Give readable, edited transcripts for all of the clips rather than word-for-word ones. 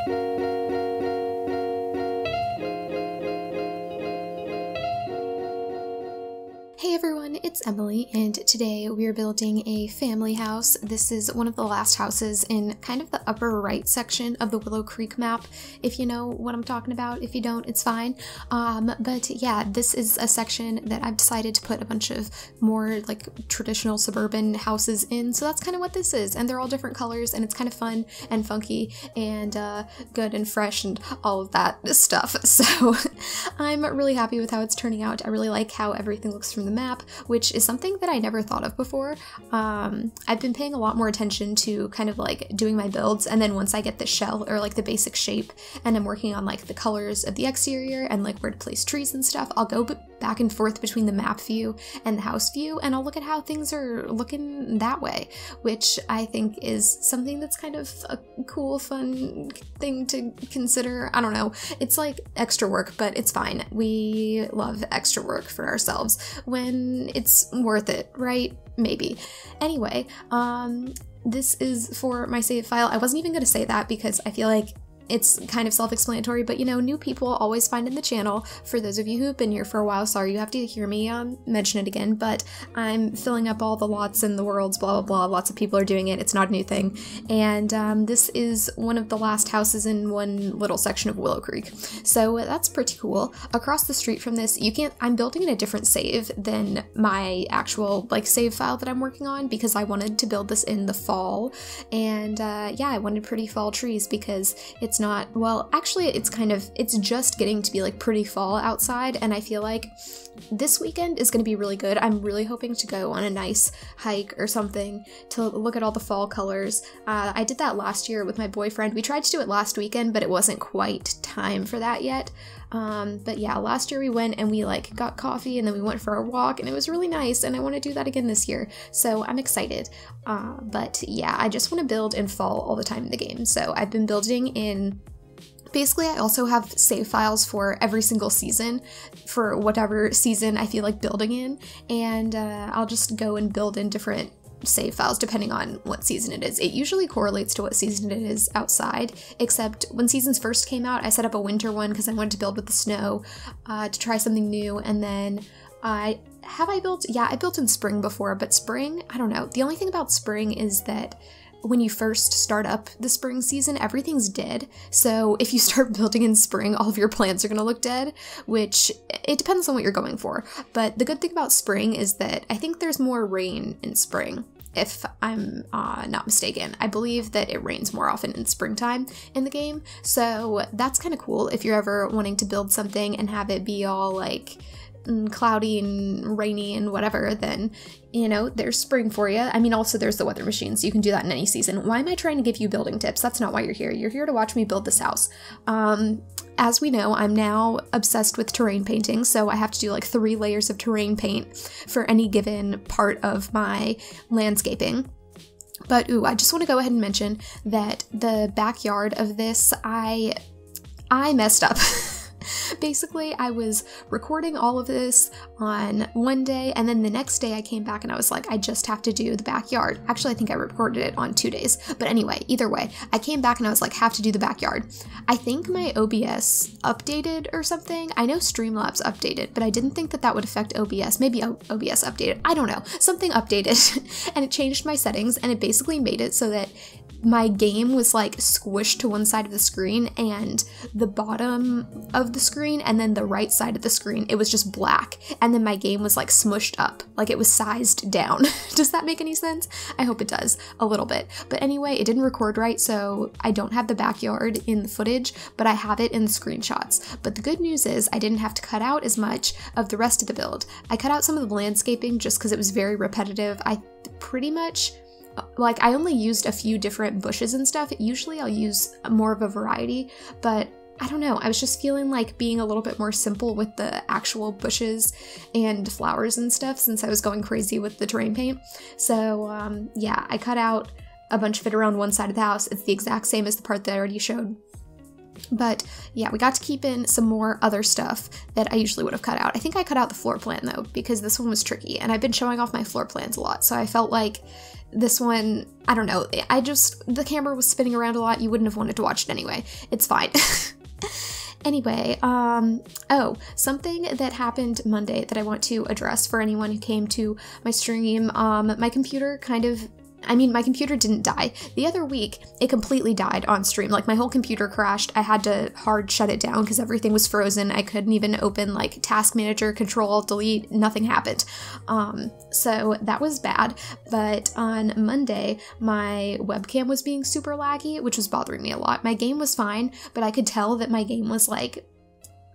Hey everyone, it's Emily, and today we are building a family house. This is one of the last houses in kind of the upper right section of the Willow Creek map, if you know what I'm talking about. If you don't, it's fine. But yeah, this is a section that I've decided to put a bunch of more like traditional suburban houses in, so that's kind of what this is. And they're all different colors, and it's kind of fun and funky and good and fresh and all of that stuff. So I'm really happy with how it's turning out. I really like how everything looks from the map, which is something that I never thought of before. I've been paying a lot more attention to kind of like doing my builds, and then once I get the shell or like the basic shape and I'm working on like the colors of the exterior and like where to place trees and stuff, I'll go back and forth between the map view and the house view, and I'll look at how things are looking that way, which I think is something that's kind of a cool, fun thing to consider. I don't know, it's like extra work, but it's fine. We love extra work for ourselves when it's worth it, right? Maybe. Anyway, this is for my save file. I wasn't even going to say that because I feel like it's kind of self-explanatory, but you know, new people always find in the channel. For those of you who've been here for a while, sorry you have to hear me mention it again, but I'm filling up all the lots and the worlds, blah blah blah. Lots of people are doing it. It's not a new thing. And this is one of the last houses in one little section of Willow Creek. So that's pretty cool. Across the street from this, I'm building in a different save than my actual like save file that I'm working on, because I wanted to build this in the fall. And yeah, I wanted pretty fall trees because it's not, well, actually it's just getting to be like pretty fall outside, and I feel like this weekend is going to be really good. I'm really hoping to go on a nice hike or something to look at all the fall colors. I did that last year with my boyfriend. We tried to do it last weekend, but it wasn't quite time for that yet. But yeah, last year we went and we like got coffee and then we went for a walk, and it was really nice, and I want to do that again this year, so I'm excited. But yeah, I just want to build in fall all the time in the game, so I've been building in. Basically, I also have save files for every single season, for whatever season I feel like building in, and I'll just go and build in different save files depending on what season it is. It usually correlates to what season it is outside, except when seasons first came out, I set up a winter one because I wanted to build with the snow to try something new, and then I built in spring before, but spring, I don't know. The only thing about spring is that when you first start up the spring season, everything's dead. So if you start building in spring, all of your plants are going to look dead, which it depends on what you're going for. But the good thing about spring is that I think there's more rain in spring, if I'm not mistaken. I believe that it rains more often in springtime in the game. So that's kind of cool if you're ever wanting to build something and have it be all like cloudy and rainy and whatever, then, you know, there's spring for you. I mean, also there's the weather machine, so you can do that in any season. Why am I trying to give you building tips? That's not why you're here. You're here to watch me build this house. As we know, I'm now obsessed with terrain painting, so I have to do like 3 layers of terrain paint for any given part of my landscaping. But ooh, I just want to go ahead and mention that the backyard of this, I messed up. Basically, I was recording all of this on one day, and then the next day I came back and I was like, I just have to do the backyard. Actually, I think I recorded it on 2 days. But anyway, either way, I came back and I was like, have to do the backyard. I think my OBS updated or something. I know Streamlabs updated, but I didn't think that that would affect OBS. Maybe OBS updated. I don't know. Something updated and it changed my settings, and it basically made it so that my game was like squished to one side of the screen, and the bottom of the screen and then the right side of the screen, it was just black, and then my game was like smushed up, like it was sized down. Does that make any sense? I hope it does a little bit. But anyway, it didn't record right, so I don't have the backyard in the footage, but I have it in the screenshots. But the good news is I didn't have to cut out as much of the rest of the build. I cut out some of the landscaping just because it was very repetitive. I pretty much, like, I only used a few different bushes and stuff. Usually I'll use more of a variety, but I don't know, I was just feeling like being a little bit more simple with the actual bushes and flowers and stuff since I was going crazy with the terrain paint. So yeah, I cut out a bunch of it around one side of the house. It's the exact same as the part that I already showed But yeah, we got to keep in some more other stuff that I usually would have cut out. I think I cut out the floor plan though, because this one was tricky, and I've been showing off my floor plans a lot, so I felt like this one, I don't know, the camera was spinning around a lot. You wouldn't have wanted to watch it anyway. It's fine. Anyway, oh, something that happened Monday that I want to address for anyone who came to my stream. My computer my computer didn't die. The other week, it completely died on stream. Like, my whole computer crashed. I had to hard shut it down because everything was frozen. I couldn't even open, like, Task Manager, Control, Delete, nothing happened. So that was bad. But on Monday, my webcam was being super laggy, which was bothering me a lot. My game was fine, but I could tell that my game was, like,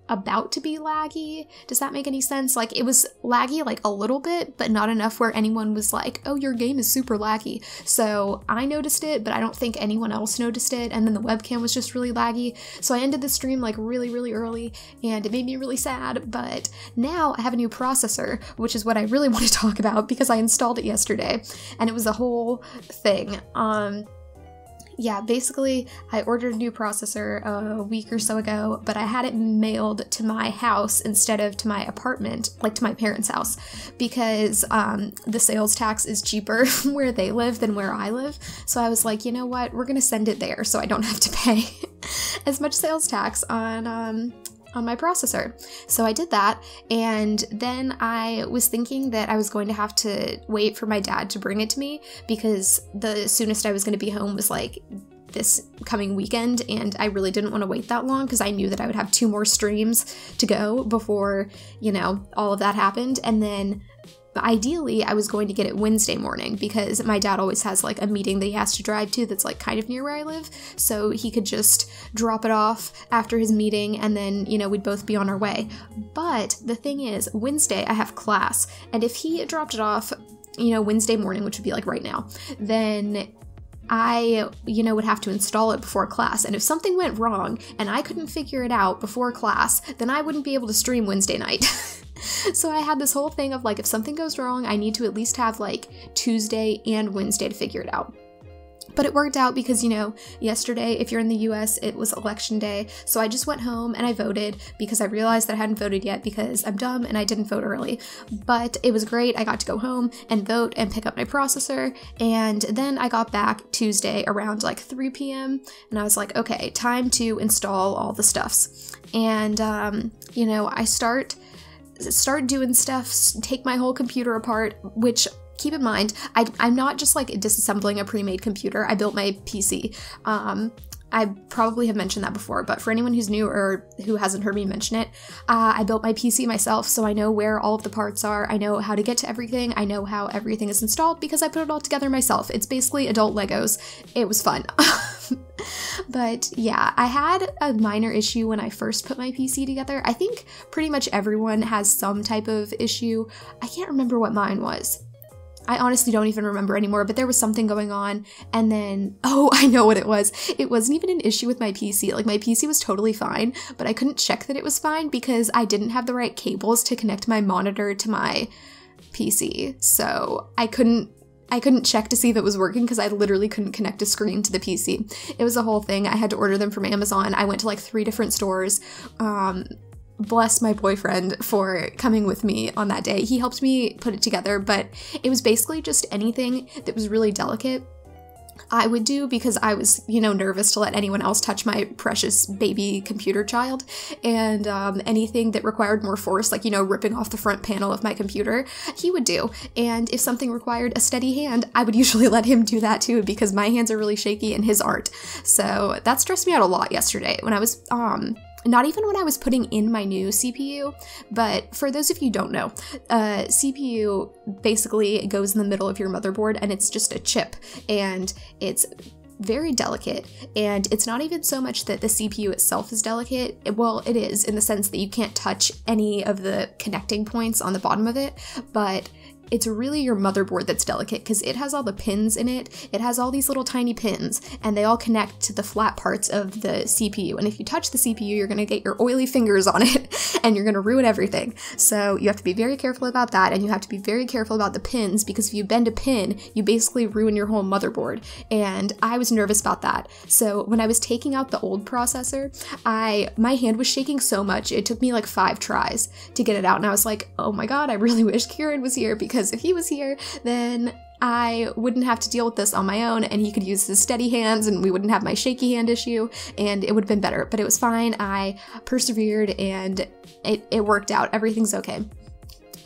about to be laggy. Does that make any sense? Like, it was laggy like a little bit, but not enough where anyone was like, oh, your game is super laggy. So I noticed it, but I don't think anyone else noticed it, and then the webcam was just really laggy. So I ended the stream like really early, and it made me really sad. But now I have a new processor, which is what I really want to talk about because I installed it yesterday, and it was a whole thing. Yeah, basically, I ordered a new processor a week or so ago, but I had it mailed to my house instead of to my apartment, like to my parents' house, because the sales tax is cheaper where they live than where I live. So I was like, you know what, we're gonna send it there so I don't have to pay as much sales tax on my processor. So I did that, and then I was thinking that I was going to have to wait for my dad to bring it to me because the soonest I was going to be home was like this coming weekend, and I really didn't want to wait that long because I knew that I would have 2 more streams to go before, you know, all of that happened. And then ideally, I was going to get it Wednesday morning because my dad always has like a meeting that he has to drive to that's like kind of near where I live, so he could just drop it off after his meeting and then, you know, we'd both be on our way. But the thing is, Wednesday I have class, and if he dropped it off, you know, Wednesday morning, which would be like right now, then I, you know, would have to install it before class, and if something went wrong and I couldn't figure it out before class, then I wouldn't be able to stream Wednesday night. So I had this whole thing of like, if something goes wrong, I need to at least have like Tuesday and Wednesday to figure it out. But it worked out because, you know, yesterday, if you're in the US, it was election day. So I just went home and I voted because I realized that I hadn't voted yet because I'm dumb and I didn't vote early. But it was great. I got to go home and vote and pick up my processor. And then I got back Tuesday around like 3 p.m. and I was like, okay, time to install all the stuffs. And, you know, I start doing stuff, take my whole computer apart, which, keep in mind, I'm not just like disassembling a pre-made computer. I built my PC. I probably have mentioned that before, but for anyone who's new or who hasn't heard me mention it, I built my PC myself, so I know where all of the parts are. I know how to get to everything. I know how everything is installed because I put it all together myself. It's basically adult Legos. It was fun. But yeah, I had a minor issue when I first put my PC together. I think pretty much everyone has some type of issue. I can't remember what mine was. I honestly don't even remember anymore, but there was something going on, and then, oh, I know what it was. It wasn't even an issue with my PC. Like, my PC was totally fine, but I couldn't check that it was fine because I didn't have the right cables to connect my monitor to my PC. So I couldn't check to see if it was working because I literally couldn't connect a screen to the PC. It was a whole thing. I had to order them from Amazon. I went to like 3 different stores. Bless my boyfriend for coming with me on that day. He helped me put it together, but it was basically just anything that was really delicate I would do because I was, you know, nervous to let anyone else touch my precious baby computer child, and anything that required more force, like, you know, ripping off the front panel of my computer, he would do. And if something required a steady hand, I would usually let him do that too because my hands are really shaky and his aren't. So that stressed me out a lot yesterday when I was, not even when I was putting in my new CPU, but for those of you who don't know, CPU basically goes in the middle of your motherboard and it's just a chip, and it's very delicate, and it's not even so much that the CPU itself is delicate. Well, it is in the sense that you can't touch any of the connecting points on the bottom of it, but it's really your motherboard that's delicate because it has all the pins in it. It has all these little tiny pins, and they all connect to the flat parts of the CPU. And if you touch the CPU, you're gonna get your oily fingers on it. and you're going to ruin everything. So you have to be very careful about that, and you have to be very careful about the pins, because if you bend a pin, you basically ruin your whole motherboard. And I was nervous about that. So when I was taking out the old processor, my hand was shaking so much, it took me like 5 tries to get it out. And I was like, oh my god, I really wish Kieran was here, because if he was here, then I wouldn't have to deal with this on my own, and he could use his steady hands, and we wouldn't have my shaky hand issue, and it would have been better. But it was fine. I persevered, and it worked out. Everything's okay.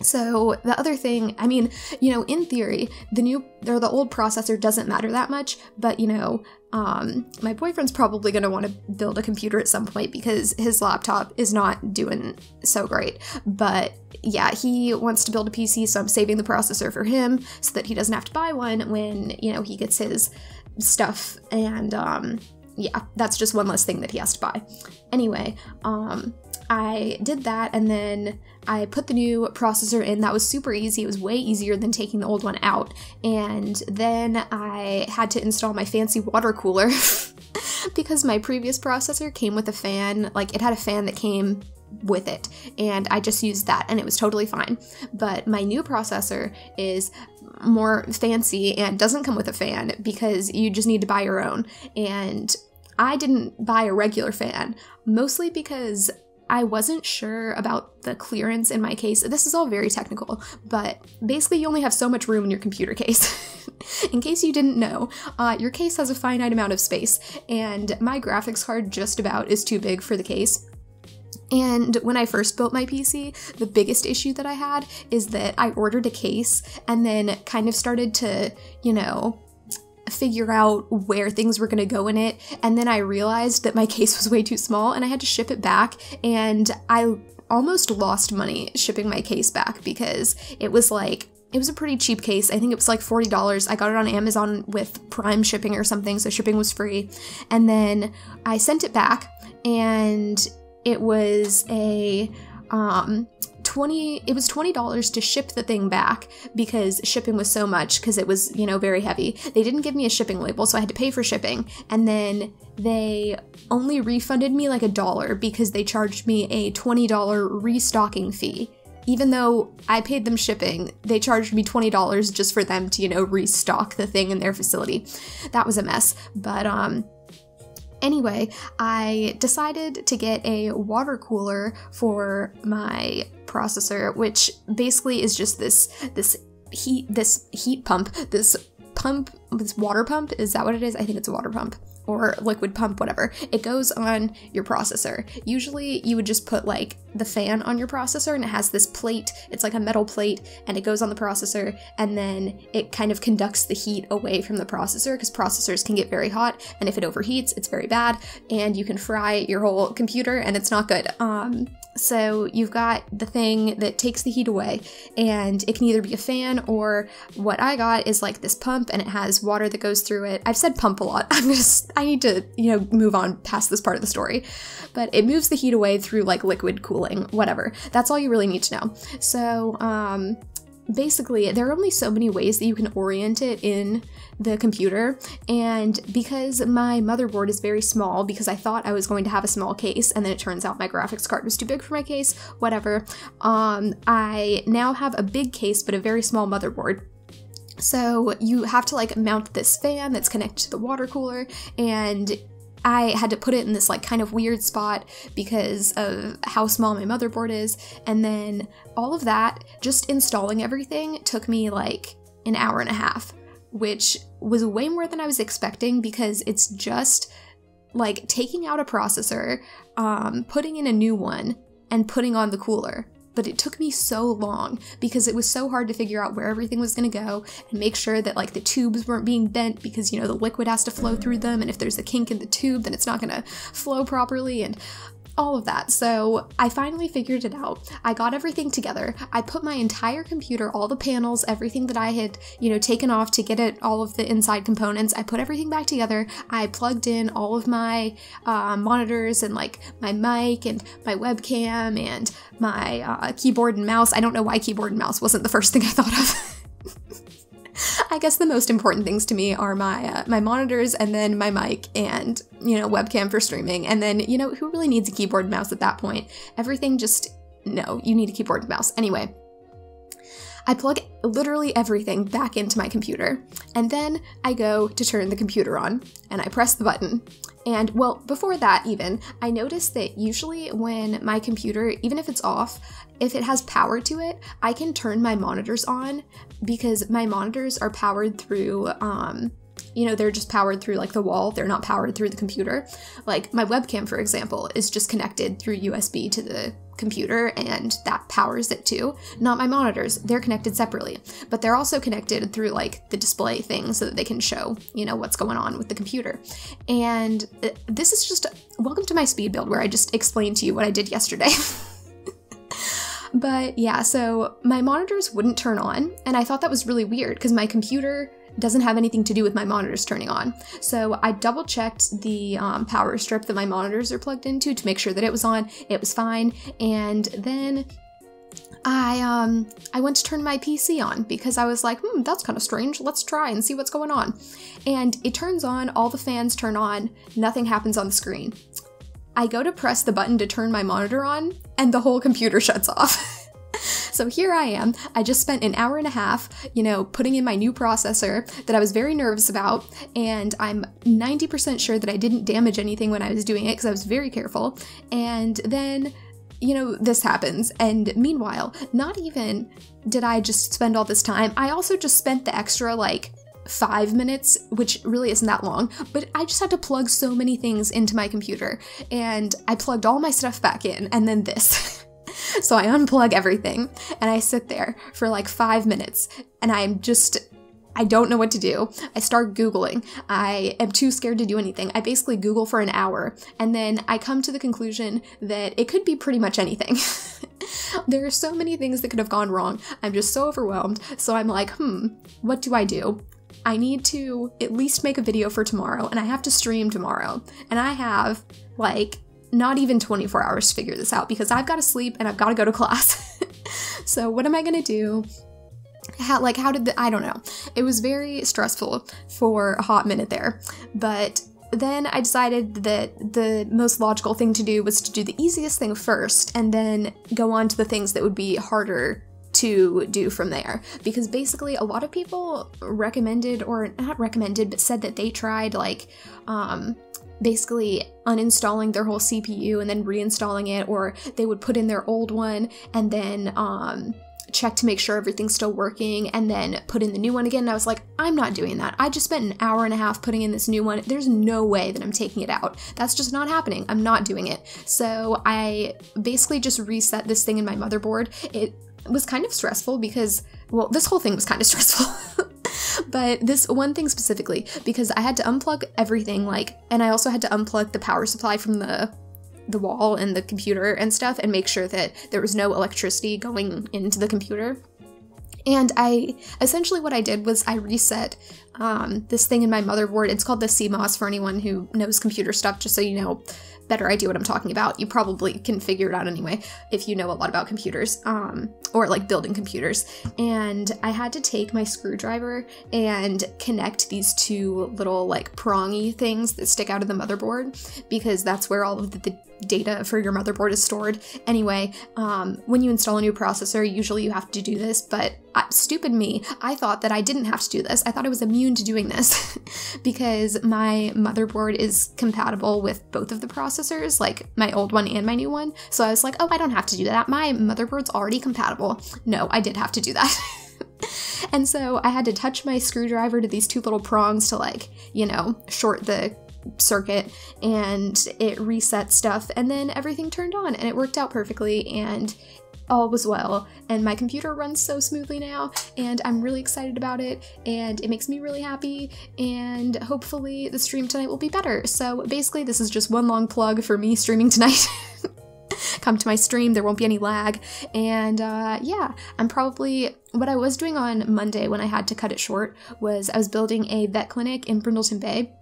So the other thing, I mean, you know, in theory, the old processor doesn't matter that much, but you know, my boyfriend's probably going to want to build a computer at some point because his laptop is not doing so great. But yeah, he wants to build a PC, so I'm saving the processor for him so that he doesn't have to buy one when, you know, he gets his stuff. And yeah, that's just one less thing that he has to buy. Anyway, I did that, and then I put the new processor in. That was super easy. It was way easier than taking the old one out. And then I had to install my fancy water cooler because my previous processor came with a fan. Like, it had a fan that came with it, and I just used that, and it was totally fine. But my new processor is more fancy and doesn't come with a fan because you just need to buy your own. And I didn't buy a regular fan, mostly because I wasn't sure about the clearance in my case. This is all very technical, but basically you only have so much room in your computer case. In case you didn't know, your case has a finite amount of space, and my graphics card just about is too big for the case. And when I first built my PC, the biggest issue that I had is that I ordered a case and then kind of started to, you know, figure out where things were going to go in it, and then I realized that my case was way too small and I had to ship it back, and I almost lost money shipping my case back because it was a pretty cheap case. I think it was like $40. I got it on Amazon with Prime shipping or something, so shipping was free. And then I sent it back, and it was $20 to ship the thing back because shipping was so much, because it was, you know, very heavy. They didn't give me a shipping label, so I had to pay for shipping. And then they only refunded me like $1 because they charged me a $20 restocking fee. Even though I paid them shipping, they charged me $20 just for them to, you know, restock the thing in their facility. That was a mess. But anyway, I decided to get a water cooler for my processor, which basically is just this water pump. Is that what it is? I think it's a water pump. Or liquid pump, whatever. It goes on your processor. Usually you would just put like the fan on your processor, and it has this plate. It's like a metal plate, and it goes on the processor, and then it kind of conducts the heat away from the processor, because processors can get very hot, and if it overheats, it's very bad, and you can fry your whole computer, and it's not good. So you've got the thing that takes the heat away, and it can either be a fan, or what I got is like this pump, and it has water that goes through it. I've said pump a lot. I need to, you know, move on past this part of the story. But it moves the heat away through like liquid cooling, whatever. That's all you really need to know. So, basically, there are only so many ways that you can orient it in the computer, and because my motherboard is very small, because I thought I was going to have a small case, and then it turns out my graphics card was too big for my case, whatever, I now have a big case but a very small motherboard. So you have to like mount this fan that's connected to the water cooler, and I had to put it in this like kind of weird spot because of how small my motherboard is. And then all of that, just installing everything, took me like an hour and a half, which was way more than I was expecting, because it's just like taking out a processor, putting in a new one, and putting on the cooler. But it took me so long because it was so hard to figure out where everything was going to go and make sure that like the tubes weren't being bent, because, you know, the liquid has to flow through them, and if there's a kink in the tube, then it's not going to flow properly, and all of that. So I finally figured it out. I got everything together. I put my entire computer, all the panels, everything that I had, you know, taken off to get at all of the inside components, I put everything back together. I plugged in all of my monitors, and like my mic and my webcam and my keyboard and mouse. I don't know why keyboard and mouse wasn't the first thing I thought of. I guess the most important things to me are my my monitors, and then my mic, and, you know, webcam for streaming. And then, you know, who really needs a keyboard and mouse at that point? Everything just no, you need a keyboard and mouse. Anyway, I plug literally everything back into my computer, and then I go to turn the computer on, and I press the button. And, well, before that even, I noticed that usually when my computer, even if it's off, if it has power to it, I can turn my monitors on, because my monitors are powered through, you know, they're just powered through like the wall. They're not powered through the computer. Like my webcam, for example, is just connected through USB to the computer, and that powers it too. Not my monitors. They're connected separately, but they're also connected through like the display thing so that they can show, you know, what's going on with the computer. And this is just, welcome to my speed build where I just explained to you what I did yesterday. But yeah, so my monitors wouldn't turn on, and I thought that was really weird because my computer doesn't have anything to do with my monitors turning on. So I double checked the power strip that my monitors are plugged into to make sure that it was on. It was fine. And then I went to turn my PC on because I was like, that's kind of strange. Let's try and see what's going on. And it turns on, all the fans turn on, nothing happens on the screen. I go to press the button to turn my monitor on, and the whole computer shuts off. So here I am. I just spent an hour and a half, you know, putting in my new processor that I was very nervous about, and I'm 90% sure that I didn't damage anything when I was doing it because I was very careful. And then, you know, this happens. And meanwhile, not even did I just spend all this time, I also just spent the extra, like, 5 minutes, which really isn't that long, but I just had to plug so many things into my computer, and I plugged all my stuff back in, and then this. So I unplug everything, and I sit there for like 5 minutes, and I don't know what to do. I start Googling. I am too scared to do anything. I basically Google for an hour, and then I come to the conclusion that it could be pretty much anything. There are so many things that could have gone wrong. I'm just so overwhelmed. So I'm like, what do I do? I need to at least make a video for tomorrow, and I have to stream tomorrow. And I have, like, not even 24 hours to figure this out because I've got to sleep and I've got to go to class. So what am I gonna do? I don't know. It was very stressful for a hot minute there, but then I decided that the most logical thing to do was to do the easiest thing first and then go on to the things that would be harder to do from there, because basically a lot of people recommended, or not recommended, but said that they tried like basically uninstalling their whole CPU and then reinstalling it, or they would put in their old one and then check to make sure everything's still working and then put in the new one again. And I was like, I'm not doing that. I just spent an hour and a half putting in this new one. There's no way that I'm taking it out. That's just not happening. I'm not doing it. So I basically just reset this thing in my motherboard. It was kind of stressful because, well, this whole thing was kind of stressful. But this one thing specifically, because I had to unplug everything, like, and I also had to unplug the power supply from the wall and the computer and stuff and make sure that there was no electricity going into the computer. And essentially what I did was I reset this thing in my motherboard. It's called the CMOS for anyone who knows computer stuff, just so you know better idea what I'm talking about. You probably can figure it out anyway if you know a lot about computers, or like building computers. And I had to take my screwdriver and connect these two little like prongy things that stick out of the motherboard, because that's where all of the data for your motherboard is stored. Anyway, when you install a new processor, usually you have to do this, but stupid me, I thought that I didn't have to do this. I thought I was immune to doing this because my motherboard is compatible with both of the processors, like my old one and my new one. So I was like, oh, I don't have to do that. My motherboard's already compatible. No, I did have to do that. And so I had to touch my screwdriver to these two little prongs to, like, you know, short the circuit, and it reset stuff, and then everything turned on and it worked out perfectly and all was well, and my computer runs so smoothly now and I'm really excited about it and it makes me really happy, and hopefully the stream tonight will be better. So basically this is just one long plug for me streaming tonight. Come to my stream, there won't be any lag, and yeah, what I was doing on Monday when I had to cut it short was I was building a vet clinic in Brindleton Bay.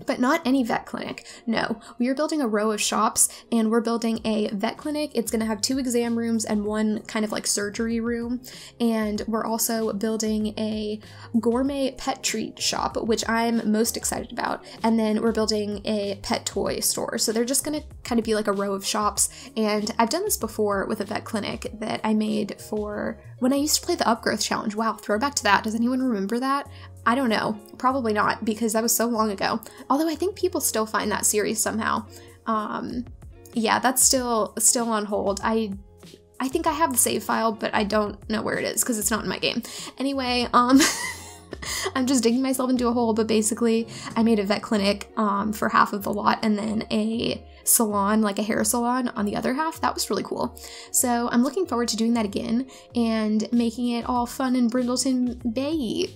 But not any vet clinic. No, we are building a row of shops, and we're building a vet clinic. It's going to have 2 exam rooms and 1 kind of like surgery room. And we're also building a gourmet pet treat shop, which I'm most excited about. And then we're building a pet toy store. So they're just going to kind of be like a row of shops. And I've done this before with a vet clinic that I made for when I used to play the Upgrowth Challenge. Wow, throwback to that. Does anyone remember that? I don't know. Probably not, because that was so long ago. Although I think people still find that series somehow. Yeah, that's still on hold. I think I have the save file, but I don't know where it is because it's not in my game. Anyway, I'm just digging myself into a hole, but basically I made a vet clinic for half of the lot and then a salon, like a hair salon, on the other half. That was really cool. So I'm looking forward to doing that again and making it all fun in Brindleton Bay.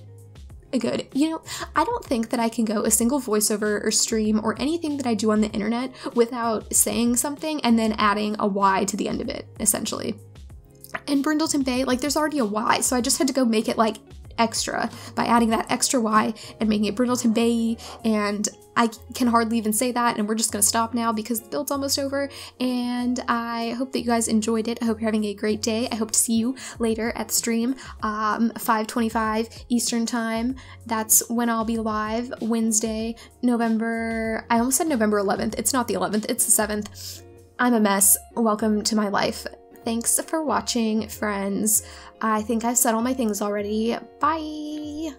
Good. You know, I don't think that I can go a single voiceover or stream or anything that I do on the internet without saying something and then adding a Y to the end of it, essentially. In Brindleton Bay, like, there's already a Y, so I just had to go make it, like, extra by adding that extra Y and making it Brindleton Bay, and I can hardly even say that, and we're just gonna stop now because the build's almost over, and I hope that you guys enjoyed it. I hope you're having a great day. I hope to see you later at the stream, 5:25 Eastern time. That's when I'll be live, Wednesday, I almost said November 11th. It's not the 11th, it's the 7th. I'm a mess. Welcome to my life. Thanks for watching, friends. I think I've said all my things already. Bye!